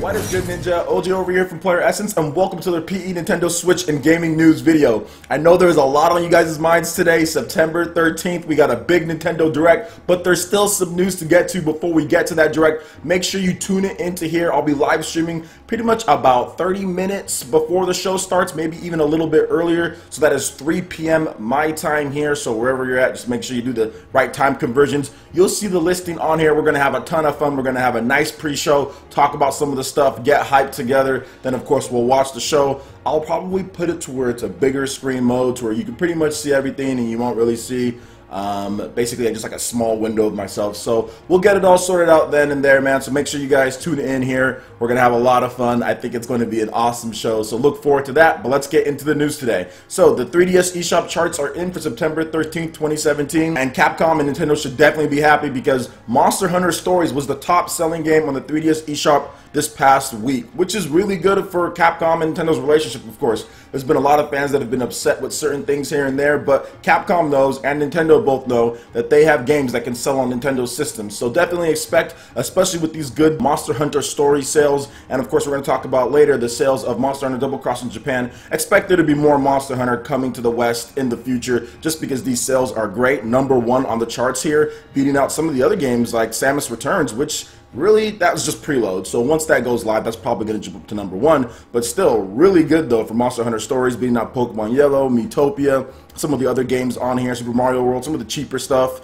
What is good, Ninja? OJ over here from PlayerEssence, and welcome to the PE Nintendo Switch and Gaming News video. I know there's a lot on you guys' minds today, September 13th. We got a big Nintendo Direct, but there's still some news to get to before we get to that Direct. Make sure you tune it into here. I'll be live streaming pretty much about 30 minutes before the show starts, maybe even a little bit earlier. So that is 3 p.m. my time here. So wherever you're at, just make sure you do the right time conversions. You'll see the listing on here. We're going to have a ton of fun. We're going to have a nice pre-show, talk about some of the stuff, get hyped together. Then of course we'll watch the show. I'll probably put it to where it's a bigger screen mode to where you can pretty much see everything and you won't really see basically just like a small window of myself. So we'll get it all sorted out then and there, man. So make sure you guys tune in here. We're gonna have a lot of fun. I think it's going to be an awesome show, so look forward to that. But let's get into the news today. So the 3DS eShop charts are in for September 13th, 2017, and Capcom and Nintendo should definitely be happy because Monster Hunter Stories was the top selling game on the 3DS eShop this past week, which is really good for Capcom and Nintendo's relationship. Of course, there's been a lot of fans that have been upset with certain things here and there, but Capcom knows and Nintendo both know that they have games that can sell on Nintendo systems. So definitely expect, especially with these good Monster Hunter Story sales, and of course we're going to talk about later the sales of Monster Hunter Double Cross in Japan, expect there to be more Monster Hunter coming to the West in the future just because these sales are great. #1 on the charts here, beating out some of the other games like Samus Returns, which really, that was just preload. So once that goes live, that's probably going to jump up to #1. But still, really good though for Monster Hunter Stories, beating out Pokemon Yellow, Miitopia, some of the other games on here, Super Mario World, some of the cheaper stuff.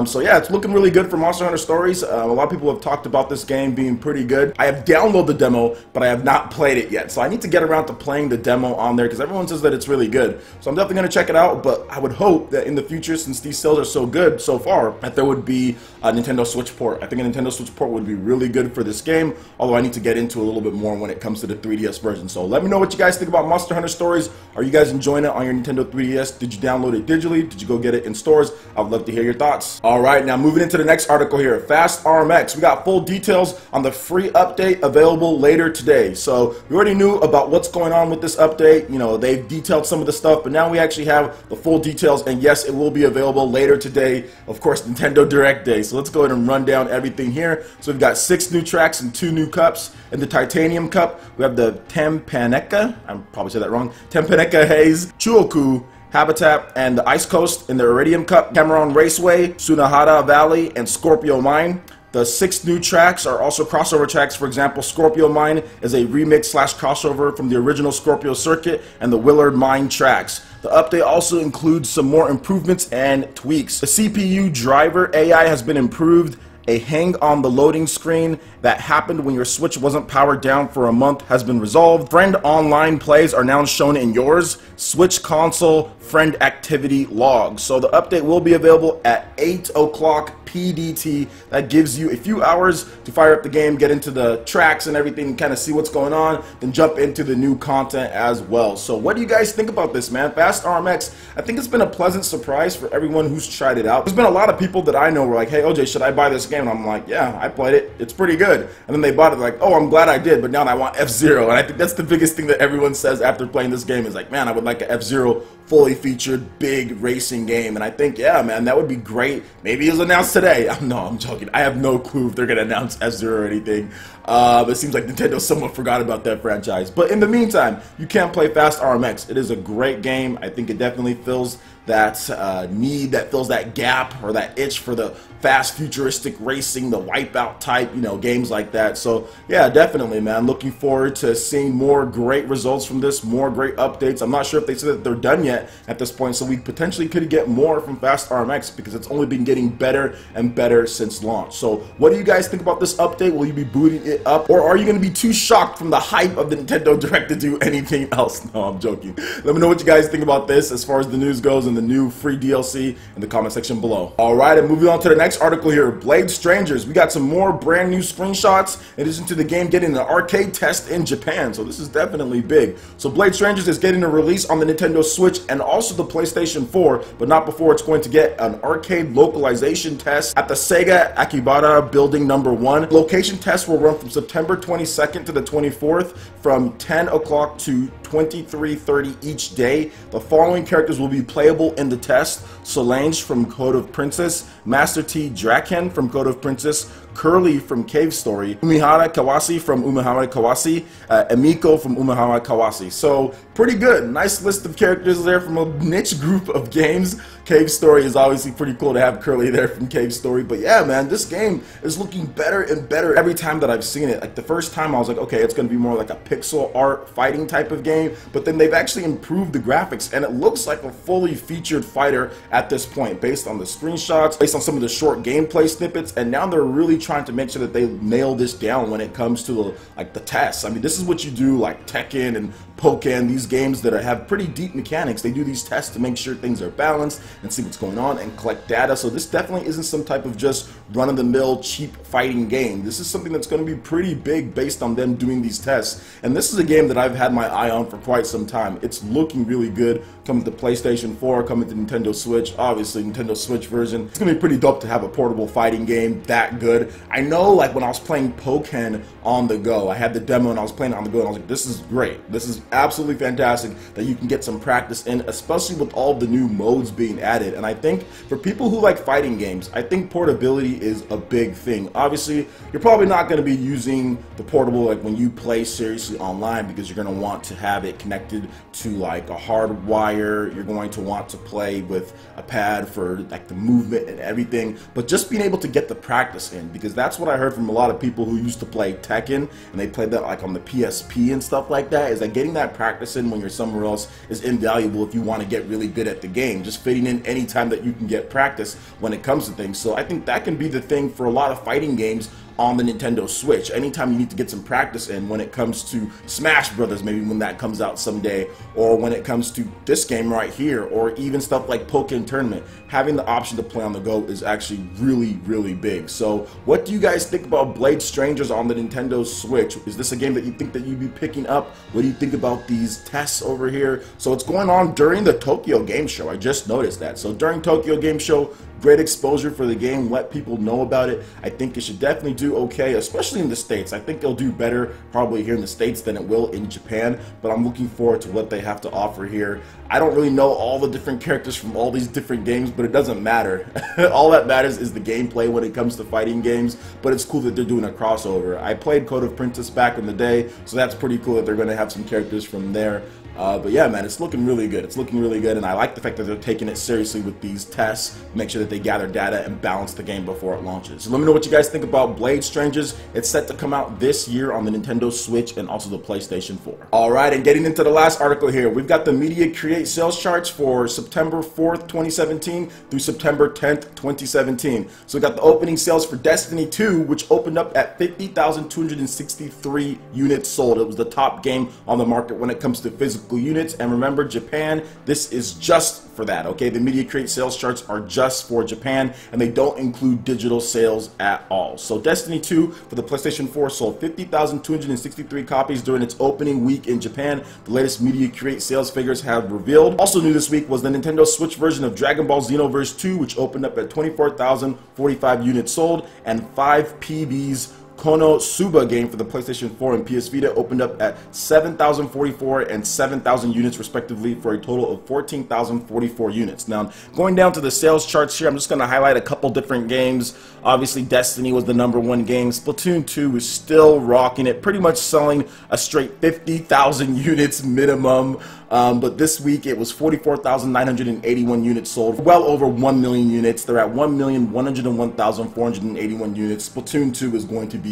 So yeah, it's looking really good for Monster Hunter Stories. A lot of people have talked about this game being pretty good. I have downloaded the demo, but I have not played it yet. So I need to get around to playing the demo on there because everyone says that it's really good. So I'm definitely going to check it out, but I would hope that in the future, since these sales are so good so far, that there would be a Nintendo Switch port. I think a Nintendo Switch port would be really good for this game, although I need to get into a little bit more when it comes to the 3DS version. So let me know what you guys think about Monster Hunter Stories. Are you guys enjoying it on your Nintendo 3DS? Did you download it digitally? Did you go get it in stores? I would love to hear your thoughts. Alright, now moving into the next article here, Fast RMX. We got full details on the free update available later today. So we already knew about what's going on with this update. You know, they've detailed some of the stuff, but now we actually have the full details, and yes, it will be available later today. Of course, Nintendo Direct Day. So let's go ahead and run down everything here. So we've got 6 new tracks and 2 new cups. In the Titanium Cup, we have the Tempaneka, I probably said that wrong, Tempaneka Haze, Chuoku, Habitat, and the Ice Coast. In the Iridium Cup, Cameron Raceway, Sunahara Valley, and Scorpio Mine. The 6 new tracks are also crossover tracks. For example, Scorpio Mine is a remix / crossover from the original Scorpio Circuit and the Willard Mine tracks. The update also includes some more improvements and tweaks. The CPU driver AI has been improved. A hang on the loading screen that happened when your Switch wasn't powered down for a month has been resolved. Friend online plays are now shown in yours. Switch console friend activity logs. So the update will be available at 8 o'clock PDT. That gives you a few hours to fire up the game, get into the tracks and everything, and kind of see what's going on, then jump into the new content as well. So what do you guys think about this, man? Fast RMX, I think it's been a pleasant surprise for everyone who's tried it out. There's been a lot of people that I know were like, hey OJ, should I buy this game? And I'm like, yeah, I played it. It's pretty good. And then they bought it like, oh, I'm glad I did, but now I want F-Zero. And I think that's the biggest thing that everyone says after playing this game is like, man, I would like an F-Zero fully featured big racing game. And I think, yeah, man, that would be great. Maybe it's announced today. No, I'm joking. I have no clue if they're going to announce F-Zero or anything. It seems like Nintendo somewhat forgot about that franchise. But in the meantime, you can play Fast RMX. It is a great game. I think it definitely fills that need, that fills that gap or that itch for the fast futuristic racing, the Wipeout type, you know, games like that. So yeah, definitely, man, looking forward to seeing more great results from this, more great updates. I'm not sure if they said that they're done yet at this point, so we potentially could get more from Fast RMX because it's only been getting better and better since launch. So what do you guys think about this update? Will you be booting it up, or are you going to be too shocked from the hype of the Nintendo Direct to do anything else? No, I'm joking. Let me know what you guys think about this as far as the news goes and the new free DLC in the comment section below. Alright, and moving on to the next article here, Blade Strangers. We got some more brand new screenshots in addition to the game getting an arcade test in Japan, so this is definitely big. So Blade Strangers is getting a release on the Nintendo Switch and also the PlayStation 4, but not before it's going to get an arcade localization test at the Sega Akibara Building #1. Location tests will run from September 22nd to the 24th from 10 o'clock to 23:30 each day. The following characters will be playable in the test. Solange from Code of Princess, Master T Draken from Code of Princess, Curly from Cave Story, Umihara Kawase from Umihara Kawase, Emiko from Umihara Kawase. So pretty good. Nice list of characters there from a niche group of games. Cave Story is obviously pretty cool to have Curly there from Cave Story. But yeah, man, this game is looking better and better every time that I've seen it. Like the first time I was like, okay, it's going to be more like a pixel art fighting type of game. But then they've actually improved the graphics and it looks like a fully featured fighter at this point based on the screenshots, based on some of the short gameplay snippets. And now they're really trying to make sure that they nail this down when it comes to like the tests. I mean, this is what you do like Tekken and Pokken, these games that have pretty deep mechanics. They do these tests to make sure things are balanced and see what's going on and collect data. So this definitely isn't some type of just run-of-the-mill cheap fighting game. This is something that's going to be pretty big based on them doing these tests. And this is a game that I've had my eye on for quite some time. It's looking really good. Coming to PlayStation 4, coming to Nintendo Switch, obviously Nintendo Switch version. It's going to be pretty dope to have a portable fighting game that good. I know like when I was playing Pokken on the go, I had the demo and I was playing it on the go and I was like, this is great. This is absolutely fantastic that you can get some practice in, especially with all the new modes being added. And I think for people who like fighting games, I think portability is a big thing. Obviously, you're probably not going to be using the portable like when you play seriously online because you're going to want to have it connected to like a hard wire. You're going to want to play with a pad for like the movement and everything, but just being able to get the practice in, because that's what I heard from a lot of people who used to play Tekken and they played that like on the PSP and stuff like that, is that getting that practice in when you're somewhere else is invaluable if you want to get really good at the game. Just fitting in any time that you can get practice when it comes to things. So I think that can be the thing for a lot of fighting games on the Nintendo Switch. Anytime you need to get some practice in when it comes to Smash Brothers, maybe when that comes out someday, or when it comes to this game right here, or even stuff like Pokken Tournament, having the option to play on the go is actually really, really big. So what do you guys think about Blade Strangers on the Nintendo Switch? Is this a game that you think that you'd be picking up? What do you think about these tests over here? So it's going on during the Tokyo Game Show. I just noticed that. So during Tokyo Game Show, great exposure for the game, let people know about it. I think it should definitely do okay, especially in the States. I think it'll do better probably here in the States than it will in Japan, but I'm looking forward to what they have to offer here. I don't really know all the different characters from all these different games, but it doesn't matter. All that matters is the gameplay when it comes to fighting games, but it's cool that they're doing a crossover. I played Code of Princess back in the day, so that's pretty cool that they're going to have some characters from there. But yeah, man, it's looking really good. It's looking really good, and I like the fact that they're taking it seriously with these tests. Make sure that they gather data and balance the game before it launches. So let me know what you guys think about Blade Strangers. It's set to come out this year on the Nintendo Switch and also the PlayStation 4. Alright, and getting into the last article here, we've got the Media Create sales charts for September 4th, 2017 through September 10th, 2017. So we got the opening sales for Destiny 2, which opened up at 50,263 units sold. It was the top game on the market when it comes to physical units. And remember, Japan, this is just for that, okay? The Media Create sales charts are just for Japan, and they don't include digital sales at all. So Destiny 2 for the PlayStation 4 sold 50,263 copies during its opening week in Japan. The latest Media Create sales figures have revealed. Also new this week was the Nintendo Switch version of Dragon Ball Xenoverse 2, which opened up at 24,045 units sold, and 5 PBs Konosuba game for the PlayStation 4 and PS Vita opened up at 7,044 and 7,000 units respectively, for a total of 14,044 units. Now, going down to the sales charts here, I'm just going to highlight a couple different games. Obviously, Destiny was the #1 game. Splatoon 2 is still rocking it, pretty much selling a straight 50,000 units minimum. But this week it was 44,981 units sold, well over 1 million units. They're at 1,101,481 units. Splatoon 2 is going to be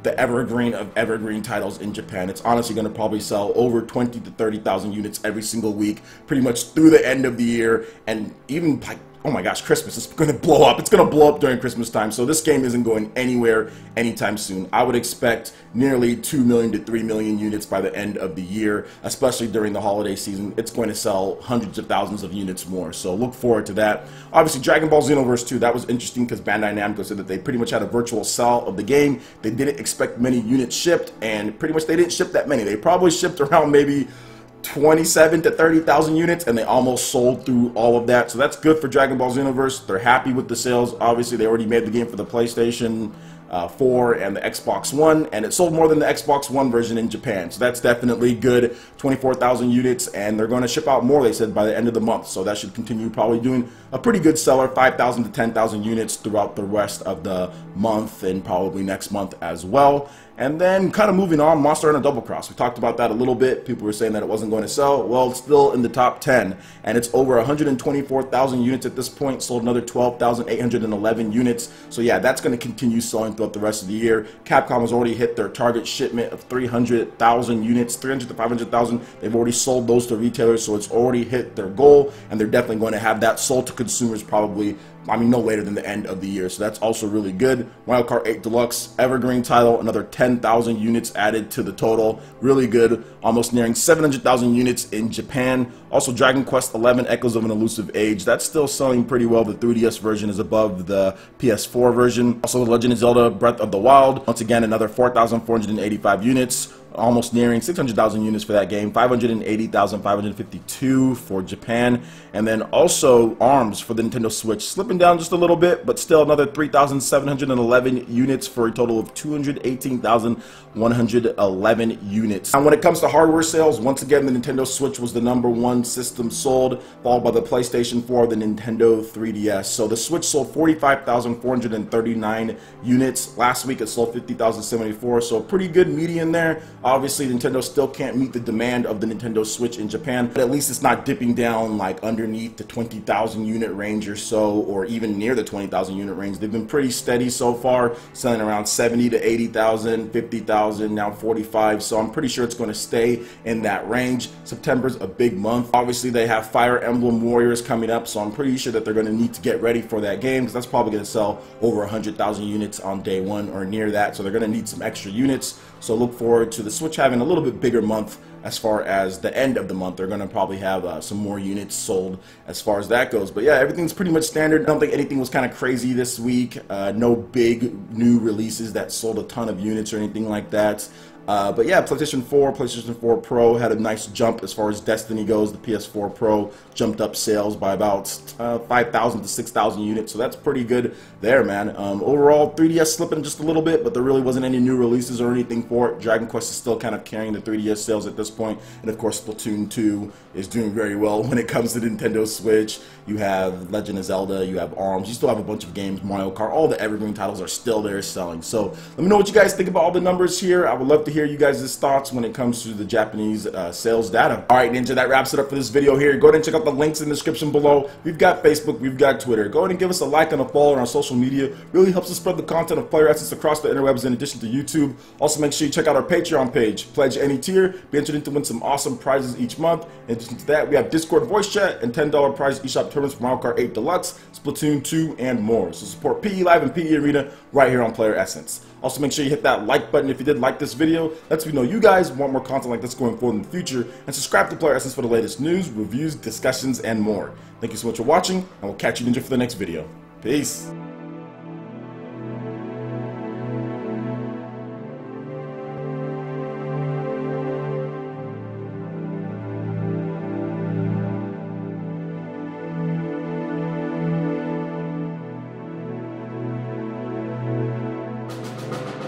the evergreen of evergreen titles in Japan. It's honestly going to probably sell over 20 to 30,000 units every single week, pretty much through the end of the year, and even like, oh my gosh, Christmas, it's going to blow up. It's going to blow up during Christmas time. So this game isn't going anywhere anytime soon. I would expect nearly 2 million to 3 million units by the end of the year, especially during the holiday season. It's going to sell hundreds of thousands of units more. So look forward to that. Obviously, Dragon Ball Xenoverse 2, that was interesting because Bandai Namco said that they pretty much had a virtual sell of the game. They didn't expect many units shipped, and pretty much they didn't ship that many. They probably shipped around maybe 27 to 30,000 units, and they almost sold through all of that. So that's good for Dragon Ball Xenoverse. They're happy with the sales. Obviously, they already made the game for the PlayStation 4 and the Xbox One, and it sold more than the Xbox One version in Japan. So that's definitely good. 24,000 units, and they're going to ship out more, they said, by the end of the month. So that should continue probably doing a pretty good seller, 5,000 to 10,000 units throughout the rest of the month and probably next month as well. And then kind of moving on, Monster Hunter Double Cross. We talked about that a little bit. People were saying that it wasn't going to sell. Well, it's still in the top 10, and it's over 124,000 units at this point. Sold another 12,811 units. So yeah, that's going to continue selling throughout the rest of the year. Capcom has already hit their target shipment of 300,000 units, 300 to 500,000. They've already sold those to retailers, so it's already hit their goal, and they're definitely going to have that sold to consumers probably, I mean, no later than the end of the year. So that's also really good. Mario Kart 8 Deluxe, evergreen title, another 10,000 units added to the total. Really good. Almost nearing 700,000 units in Japan. Also, Dragon Quest 11 Echoes of an Elusive Age. That's still selling pretty well. The 3DS version is above the PS4 version. Also, The Legend of Zelda Breath of the Wild. Once again, another 4,485 units. Almost nearing 600,000 units for that game, 580,552 for Japan. And then also ARMS for the Nintendo Switch, slipping down just a little bit, but still another 3,711 units for a total of 218,111 units. And when it comes to hardware sales, once again, the Nintendo Switch was the #1 system sold, followed by the PlayStation 4, the Nintendo 3DS. So the Switch sold 45,439 units. Last week it sold 50,074, so a pretty good median there. Obviously, Nintendo still can't meet the demand of the Nintendo Switch in Japan, but at least it's not dipping down like underneath the 20,000 unit range or so, or even near the 20,000 unit range. They've been pretty steady so far, selling around 70 to 80,000, 50,000, now 45. So I'm pretty sure it's going to stay in that range. September's a big month. Obviously, they have Fire Emblem Warriors coming up, so I'm pretty sure that they're going to need to get ready for that game, because that's probably going to sell over 100,000 units on day one or near that. So they're going to need some extra units. So look forward to the Switch having a little bit bigger month as far as the end of the month. They're going to probably have some more units sold as far as that goes. But yeah, everything's pretty much standard. I don't think anything was kind of crazy this week. No big new releases that sold a ton of units or anything like that. But yeah, PlayStation 4 Pro had a nice jump as far as Destiny goes. The PS4 Pro jumped up sales by about 5,000 to 6,000 units, so that's pretty good there, man. Overall, 3DS slipping just a little bit, but there really wasn't any new releases or anything for it. Dragon Quest is still kind of carrying the 3DS sales at this point, and of course, Splatoon 2 is doing very well when it comes to the Nintendo Switch. You have Legend of Zelda, you have ARMS, you still have a bunch of games, Mario Kart, all the evergreen titles are still there selling. So let me know what you guys think about all the numbers here. I would love to hear you guys' thoughts when it comes to the Japanese sales data. All right, Ninja, that wraps it up for this video here. Go ahead and check out the links in the description below. We've got Facebook, we've got Twitter. Go ahead and give us a like and a follow on our social media. Really helps us spread the content of PlayerEssence across the interwebs in addition to YouTube. Also, make sure you check out our Patreon page. Pledge any tier, be entered in to win some awesome prizes each month. In addition to that, we have Discord voice chat and $10 prize eShop tournaments for Mario Kart 8 Deluxe, Splatoon 2, and more. So support PE Live and PE Arena right here on PlayerEssence. Also, make sure you hit that like button if you did like this video. Lets me know you guys want more content like this going forward in the future. And subscribe to PlayerEssence for the latest news, reviews, discussions, and more. Thank you so much for watching, and we'll catch you, Ninja, for the next video. Peace.